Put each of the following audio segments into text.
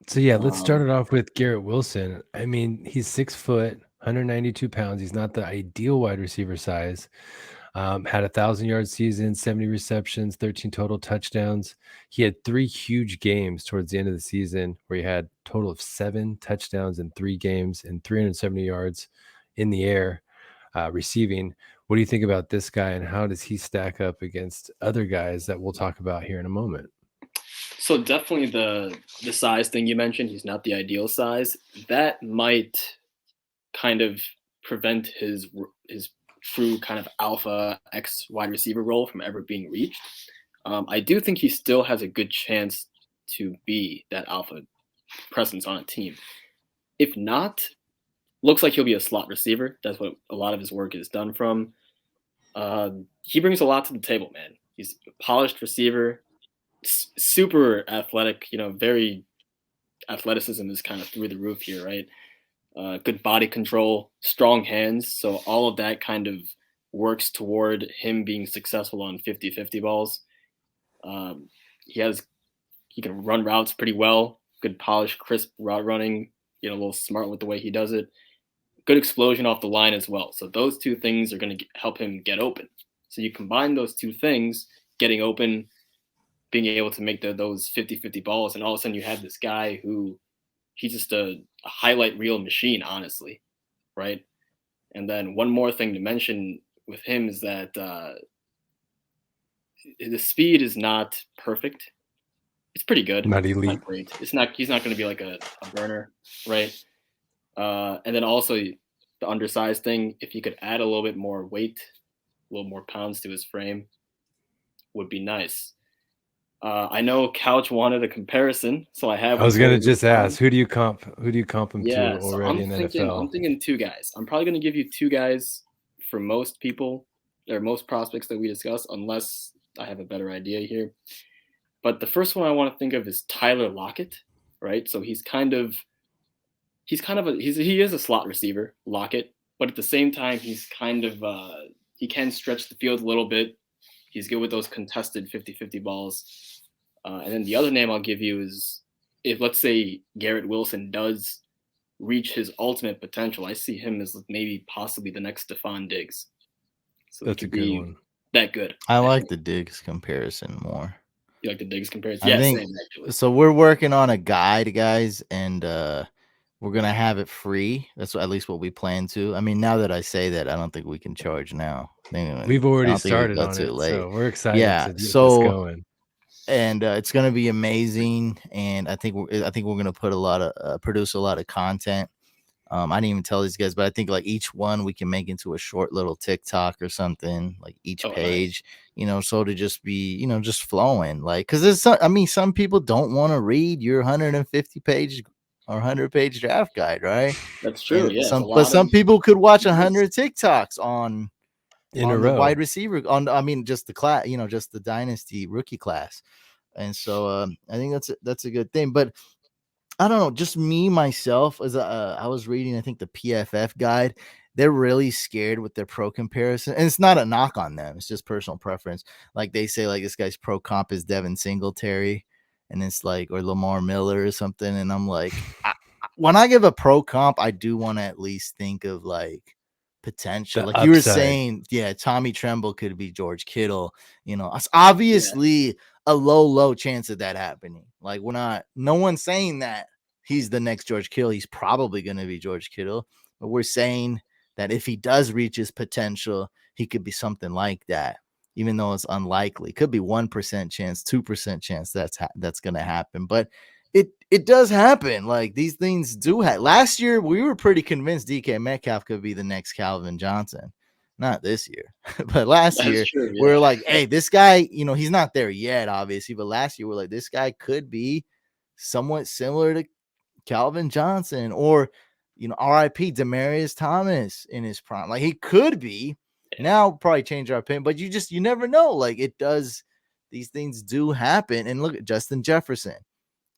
So yeah, let's start Um, it off with Garrett Wilson. I mean, he's 6 foot, 192 pounds. He's not the ideal wide receiver size. Had 1,000-yard season, 70 receptions, 13 total touchdowns. He had 3 huge games towards the end of the season where he had a total of 7 touchdowns in 3 games and 370 yards in the air receiving. What do you think about this guy, and how does he stack up against other guys that we'll talk about here in a moment? so definitely the size thing you mentioned. He's not the ideal size. That might kind of prevent his true kind of alpha X wide receiver role from ever being reached. I do think he still has a good chance to be that alpha presence on a team. If not, looks like he'll be a slot receiver. That's what a lot of his work is done from. He brings a lot to the table, man. He's a polished receiver, super athletic. Very athleticism is kind of through the roof here, right? Good body control, strong hands. So all of that kind of works toward him being successful on 50-50 balls. Um, he can run routes pretty well. Good polished, crisp route running. A little smart with the way he does it. Good explosion off the line as well. So those two things are going to help him get open. So you combine those two things, getting open, being able to make those 50-50 balls, and all of a sudden you have this guy who he's just a highlight reel machine, honestly, right? And then one more thing to mention with him is that the speed is not perfect. It's pretty good. Not It's elite. not great. It's not. He's not going to be like a burner, right? And then also the undersized thing. If he could add a little bit more weight, a little more pounds to his frame, would be nice. I know Couch wanted a comparison, so I have I one was for gonna you. just ask, who do you comp him to Yeah, so already I'm in thinking I'm NFL? thinking two guys. I'm probably gonna give you two guys for most people or most prospects that we discuss, unless I have a better idea here. But the first one I want to think of is Tyler Lockett, right? So he is a slot receiver, Lockett, but at the same time he's kind of he can stretch the field a little bit. He's good with those contested 50-50 balls. And then the other name I'll give you is, if let's say Garrett Wilson does reach his ultimate potential, I see him as maybe possibly the next Stephon Diggs. So he That's a could good be one. that good. I I like think. the Diggs comparison more. You like the Diggs comparison? I Yeah, think same actually. so. We're working on a guide, guys, and we're gonna have it free. That's at least what we plan to. I mean, now that I say that, I don't think we can charge now. I We've I already don't think it started go on too it, late. so we're excited Yeah. to get this So going. and it's gonna be amazing. And I think we're gonna put a lot of produce a lot of content. I didn't even tell these guys, but I think like each one we can make into a short little TikTok or something, like each Oh, nice. page, so to just be, just flowing. Like, cause there's some, I mean, some people don't want to read your 150-page or 100-page draft guide, right? That's true. And Yeah, it's a but lot of some people could watch words. 100 TikToks In a on the wide row. receiver I mean, just the class, just the dynasty rookie class. And so I think that's a good thing. But I don't know, just me myself as I was reading, I think the PFF guide, they're really scared with their pro comparison, and it's not a knock on them; it's just personal preference. Like they say, like this guy's pro comp is Devin Singletary, and it's like or Lamar Miller or something, and I'm like, when I give a pro comp, I do want to at least think of like potential, The like you were upside. saying, yeah, Tommy Tremble could be George Kittle. It's Yeah, obviously a low chance of that happening. Like no one's saying that he's the next George Kittle. He's probably going to be George Kittle, but we're saying that if he does reach his potential, he could be something like that, even though it's unlikely. Could be 1% chance, 2% chance that's going to happen, but it does happen. Like these things do happen. Last year, we were pretty convinced DK Metcalf could be the next Calvin Johnson. Not this year, but last that's year true. we Yeah. are like, hey, this guy, he's not there yet, obviously. But last year we're like, this guy could be somewhat similar to Calvin Johnson or, RIP Demaryius Thomas in his prime. Like he could be. Yeah. Now probably change our opinion, but you never know. Like it does, these things do happen. And look at Justin Jefferson.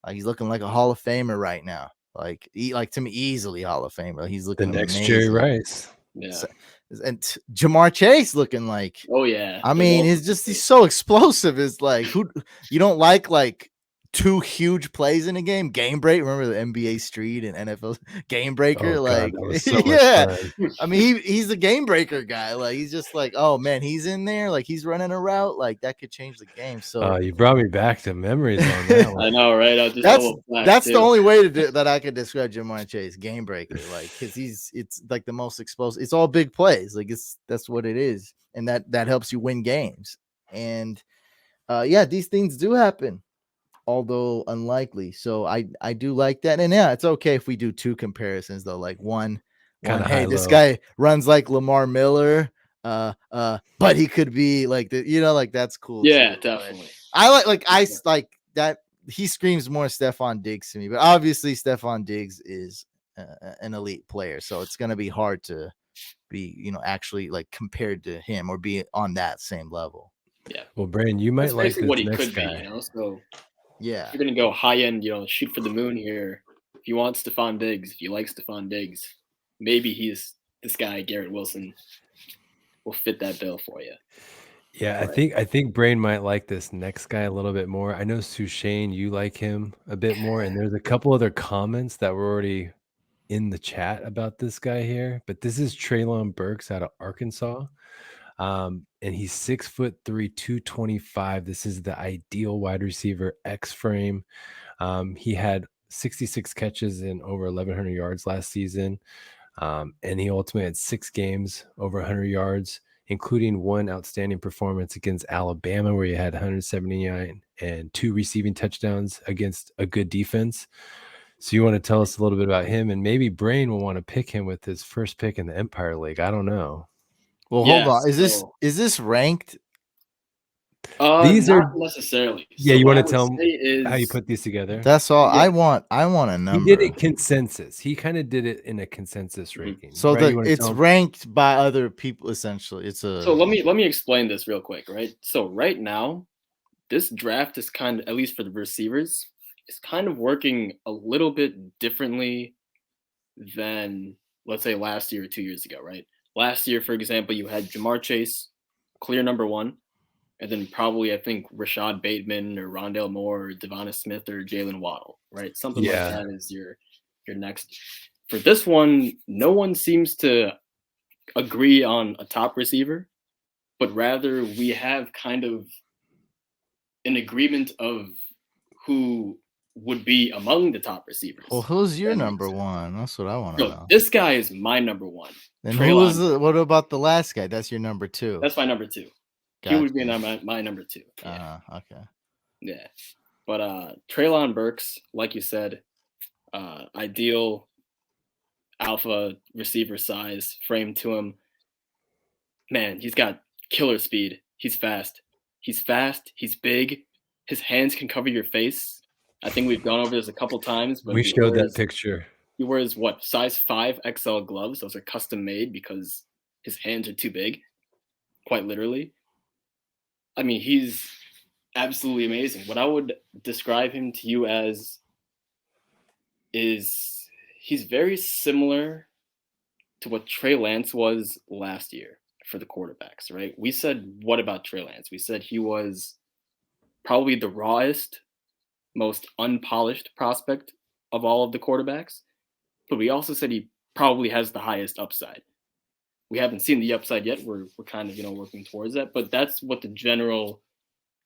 Like he's looking like a Hall of Famer right now. Like to me, easily Hall of Famer. Like, he's The looking next Jerry amazing. Rice. Yeah. So, and Jamar Chase looking like, Oh yeah. I The mean, Walton he's Chase. so explosive. It's like, who you don't like 2 huge plays in a game. Game break. Remember the NBA Street and NFL Game Breaker? Oh, Like, God, that was so much yeah. fun. I mean, he's the game breaker guy. Like, he's just like, oh man, he's in there. Like, he's running a route. Like, that could change the game. So You brought me back to memories on that one. I know, right? I just that's the only way that I could describe Jamar Chase, game breaker. Like, because it's like the most explosive. It's all big plays. Like, that's what it is, and that helps you win games. And yeah, these things do happen, although unlikely. So I do like that. And yeah, it's okay if we do 2 comparisons though. Like one, Kinda hey, this high-low. guy runs like Lamar Miller, but he could be like like that's cool. Yeah, too. definitely. I like that. He screams more Stephon Diggs to me, but obviously Stephon Diggs is an elite player, so it's gonna be hard to be actually like compared to him or be on that same level. Yeah. Well, Brandon, you might That's like basically this what he next could guy. be, So Yeah, if you're gonna go high end, shoot for the moon here. If you want Stephon Diggs, if you like Stephon Diggs, maybe he's this guy, Garrett Wilson, will fit that bill for you. Yeah, Right. I think Brain might like this next guy a little bit more. I know Sushane, you like him a bit more, and there's a couple other comments that were already in the chat about this guy here. But this is Treylon Burks out of Arkansas. And he's 6'3", 225. This is the ideal wide receiver X frame. He had 66 catches and over 1,100 yards last season. And he ultimately had 6 games over 100 yards, including one outstanding performance against Alabama, where he had 179 and 2 receiving touchdowns against a good defense. So you want to tell us a little bit about him, and maybe Brain will want to pick him with his first pick in the Empire League. I don't know. Well, Yeah, hold on. Is this ranked? These are not necessarily. Yeah, So you what want I to would tell say him how you is put these together? That's all. Yeah. I want a He number. did it consensus. He kind of did it in a consensus ranking. So right? You wanna it's tell him? ranked by other people essentially. It's So let me explain this real quick, right? So right now, this draft is kind of, at least for the receivers, is kind of working a little bit differently than, let's say, last year or 2 years ago, right? Last year, for example, you had Jamar Chase, clear number 1, and then probably, I think, Rashad Bateman or Rondale Moore or Devonta Smith or Jalen Waddle, right? Something like Yeah. that is your next. For this one, no one seems to agree on a top receiver, but rather we have kind of an agreement of who would be among the top receivers. Well, who's your That makes number sense. 1? That's what I want to So know. this guy is my number 1. And Treylon. what about the last guy? That's your number 2. That's my number 2. He would be my number 2. Yeah. Okay. Yeah. But Treylon Burks, like you said, ideal alpha receiver size, frame to him. Man, he's got killer speed. He's fast. He's big. His hands can cover your face. I think we've gone over this a couple times. But We showed that picture. He wears what, size 5 XL gloves. Those are custom made because his hands are too big, quite literally. I mean, he's absolutely amazing. What I would describe him to you as is he's very similar to what Trey Lance was last year for the quarterbacks, right? We said, what about Trey Lance? We said he was probably the rawest, most unpolished prospect of all of the quarterbacks. But we also said he probably has the highest upside. We haven't seen the upside yet. We're kind of, working towards that. But that's what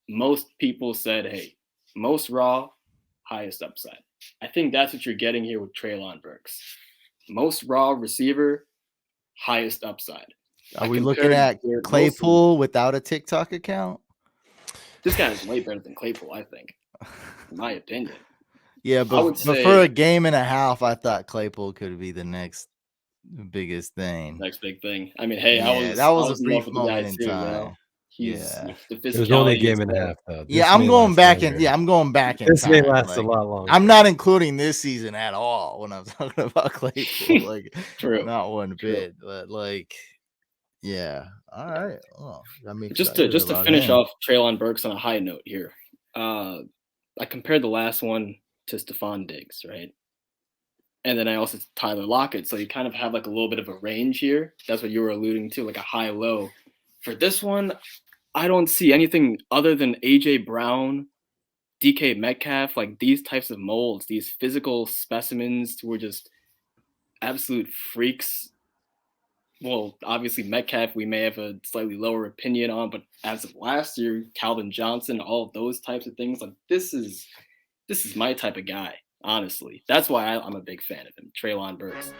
most people said, hey, most raw, highest upside. I think that's what you're getting here with Treylon Burks. Most raw receiver, highest upside. Are we looking at Claypool without a TikTok account? This guy is way better than Claypool, I think, in my opinion. Yeah, but for a game and a half, I thought Claypool could be the next biggest thing. Next big thing. I mean, hey, that was a brief moment in time. It was only a game and a half, though. I'm going back in. I'm going back in. This may last a lot longer. I'm not including this season at all when I'm talking about Claypool. True, not one bit. But yeah. All right. Well, just to finish off Treylon Burks on a high note here. I compared the last one to Stephon Diggs, right? And then I also Tyler Lockett. So you kind of have like a little bit of a range here. That's what you were alluding to, like a high-low. For this one, I don't see anything other than A.J. Brown DK Metcalf, like these types of molds, these physical specimens who were just absolute freaks. Well, obviously Metcalf, we may have a slightly lower opinion on, but as of last year, Calvin Johnson, all of those types of things, like this is my type of guy, honestly. That's why I'm a big fan of him, Treylon Burks.